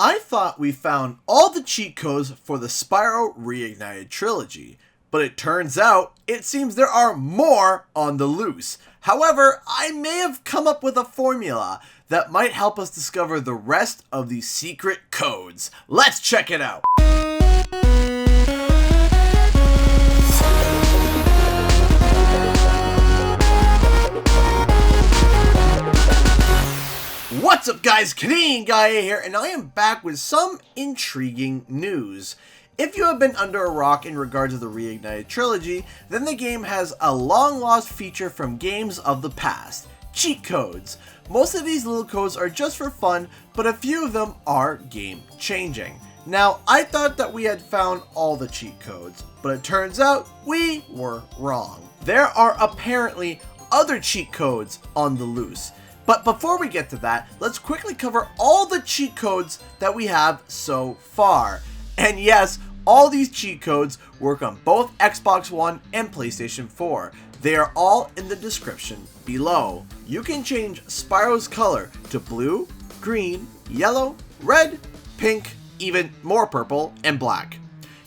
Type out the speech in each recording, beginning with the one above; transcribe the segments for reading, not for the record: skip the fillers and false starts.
I thought we found all the cheat codes for the Spyro Reignited trilogy, but it turns out it seems there are more on the loose. However, I may have come up with a formula that might help us discover the rest of these secret codes. Let's check it out! What's up guys, Canadian Guy here, and I am back with some intriguing news. If you have been under a rock in regards to the Reignited trilogy, then the game has a long lost feature from games of the past: cheat codes. Most of these little codes are just for fun, but a few of them are game changing. Now, I thought that we had found all the cheat codes, but it turns out we were wrong. There are apparently other cheat codes on the loose. But before we get to that, let's quickly cover all the cheat codes that we have so far. And yes, all these cheat codes work on both Xbox One and PlayStation 4. They are all in the description below. You can change Spyro's color to blue, green, yellow, red, pink, even more purple, and black.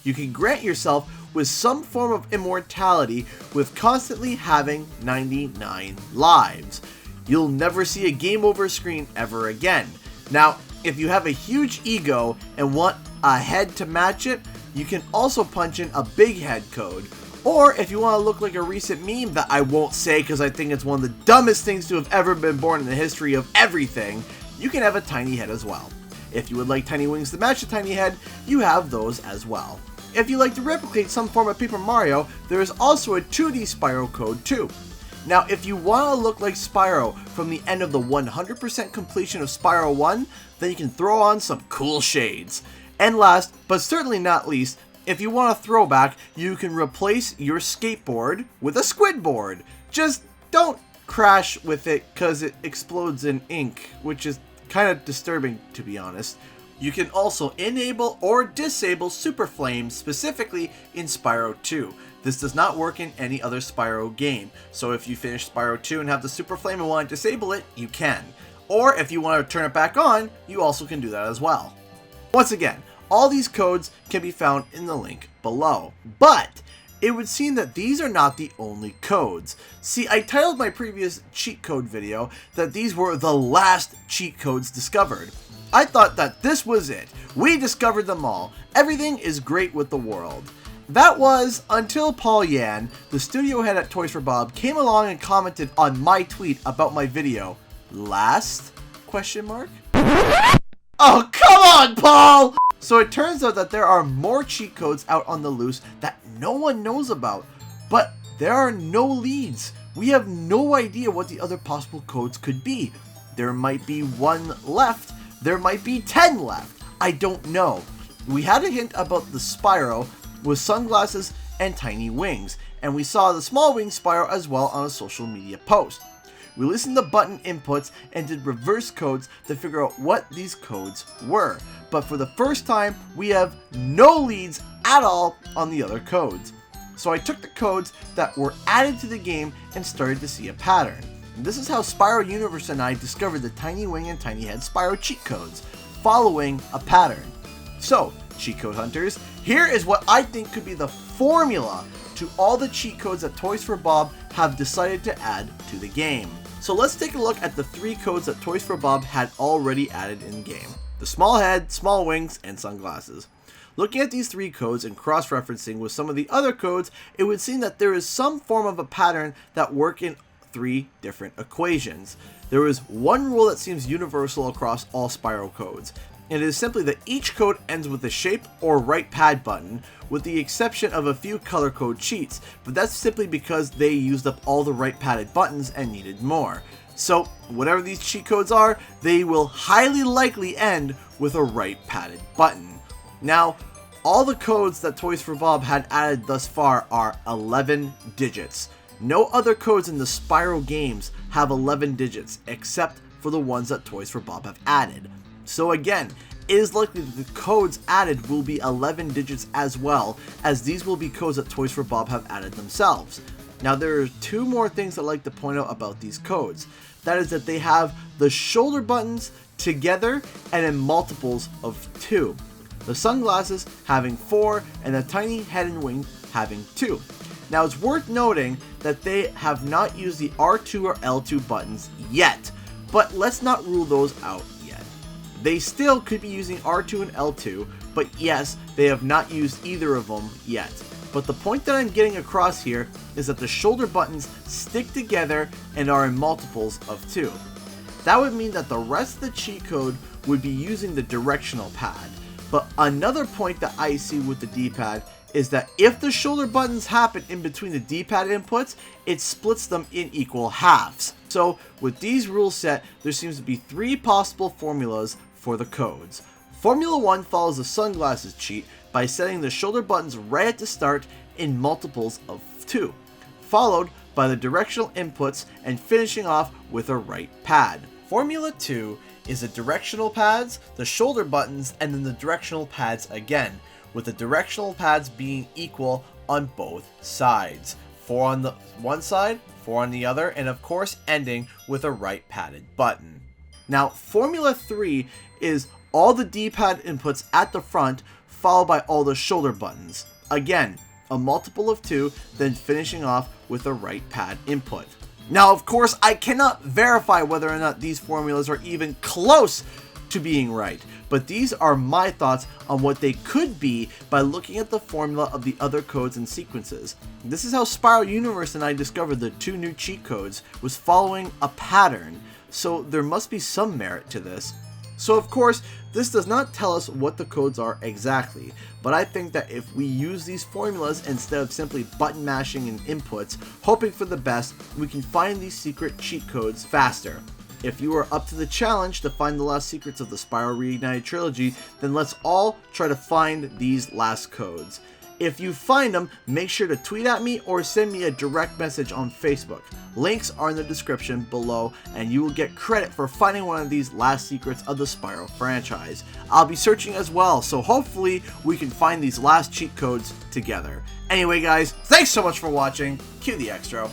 You can grant yourself with some form of immortality with constantly having 99 lives. You'll never see a game over screen ever again. Now, if you have a huge ego and want a head to match it, you can also punch in a big head code. Or if you want to look like a recent meme that I won't say because I think it's one of the dumbest things to have ever been born in the history of everything, you can have a tiny head as well. If you would like tiny wings to match the tiny head, you have those as well. If you like to replicate some form of Paper Mario, there is also a 2D Spyro code too. Now, if you want to look like Spyro from the end of the 100% completion of Spyro 1, then you can throw on some cool shades. And last, but certainly not least, if you want a throwback, you can replace your skateboard with a squid board. Just don't crash with it because it explodes in ink, which is kind of disturbing to be honest. You can also enable or disable Super Flames, specifically in Spyro 2. This does not work in any other Spyro game, so if you finish Spyro 2 and have the Super Flame and want to disable it, you can. Or if you want to turn it back on, you also can do that as well. Once again, all these codes can be found in the link below. But it would seem that these are not the only codes. See, I titled my previous cheat code video that these were the last cheat codes discovered. I thought that this was it. We discovered them all. Everything is great with the world. That was until Paul Yan, the studio head at Toys for Bob, came along and commented on my tweet about my video. Last? Question mark? Oh, come on, Paul! So it turns out that there are more cheat codes out on the loose that no one knows about. But there are no leads. We have no idea what the other possible codes could be. There might be one left. There might be 10 left. I don't know. We had a hint about the Spyro with sunglasses and tiny wings, and we saw the small wing Spyro as well on a social media post. We listened to button inputs and did reverse codes to figure out what these codes were, but for the first time we have no leads at all on the other codes. So I took the codes that were added to the game and started to see a pattern. And this is how Spyro Universe and I discovered the Tiny Wing and Tiny Head Spyro cheat codes, following a pattern. So, cheat code hunters, here is what I think could be the formula to all the cheat codes that Toys for Bob have decided to add to the game. So let's take a look at the 3 codes that Toys for Bob had already added in game: the small head, small wings, and sunglasses. Looking at these 3 codes and cross-referencing with some of the other codes, it would seem that there is some form of a pattern that work in 3 different equations. There is one rule that seems universal across all Spyro codes. It is simply that each code ends with a shape or right pad button, with the exception of a few color code cheats, but that's simply because they used up all the right padded buttons and needed more. So, whatever these cheat codes are, they will highly likely end with a right padded button. Now, all the codes that Toys for Bob had added thus far are 11 digits. No other codes in the Spyro games have 11 digits, except for the ones that Toys for Bob have added. So again, it is likely that the codes added will be 11 digits as well, as these will be codes that Toys for Bob have added themselves. Now there are 2 more things I'd like to point out about these codes. That is that they have the shoulder buttons together and in multiples of 2. The sunglasses having 4 and the tiny head and wing having 2. Now it's worth noting that they have not used the R2 or L2 buttons yet, but let's not rule those out yet. They still could be using R2 and L2, but yes, they have not used either of them yet. But the point that I'm getting across here is that the shoulder buttons stick together and are in multiples of 2. That would mean that the rest of the cheat code would be using the directional pad. But another point that I see with the D-pad is that if the shoulder buttons happen in between the D-pad inputs, it splits them in equal halves. So with these rules set, there seems to be 3 possible formulas for the codes. Formula 1 follows the sunglasses cheat by setting the shoulder buttons right at the start in multiples of 2, followed by the directional inputs and finishing off with a right pad. Formula 2 is the directional pads, the shoulder buttons, and then the directional pads again, with the directional pads being equal on both sides. 4 on the one side, 4 on the other, and of course ending with a right padded button. Now, Formula 3 is all the D-pad inputs at the front, followed by all the shoulder buttons. Again, a multiple of 2, then finishing off with a right pad input. Now, of course, I cannot verify whether or not these formulas are even close to being right, but these are my thoughts on what they could be by looking at the formula of the other codes and sequences. This is how Spyro Universe and I discovered the 2 new cheat codes, was following a pattern, so there must be some merit to this. So of course, this does not tell us what the codes are exactly, but I think that if we use these formulas instead of simply button mashing and inputs, hoping for the best, we can find these secret cheat codes faster. If you are up to the challenge to find the last secrets of the Spyro Reignited trilogy, then let's all try to find these last codes. If you find them, make sure to tweet at me or send me a direct message on Facebook. Links are in the description below, and you will get credit for finding one of these last secrets of the Spyro franchise. I'll be searching as well, so hopefully we can find these last cheat codes together. Anyway guys, thanks so much for watching. Cue the extra.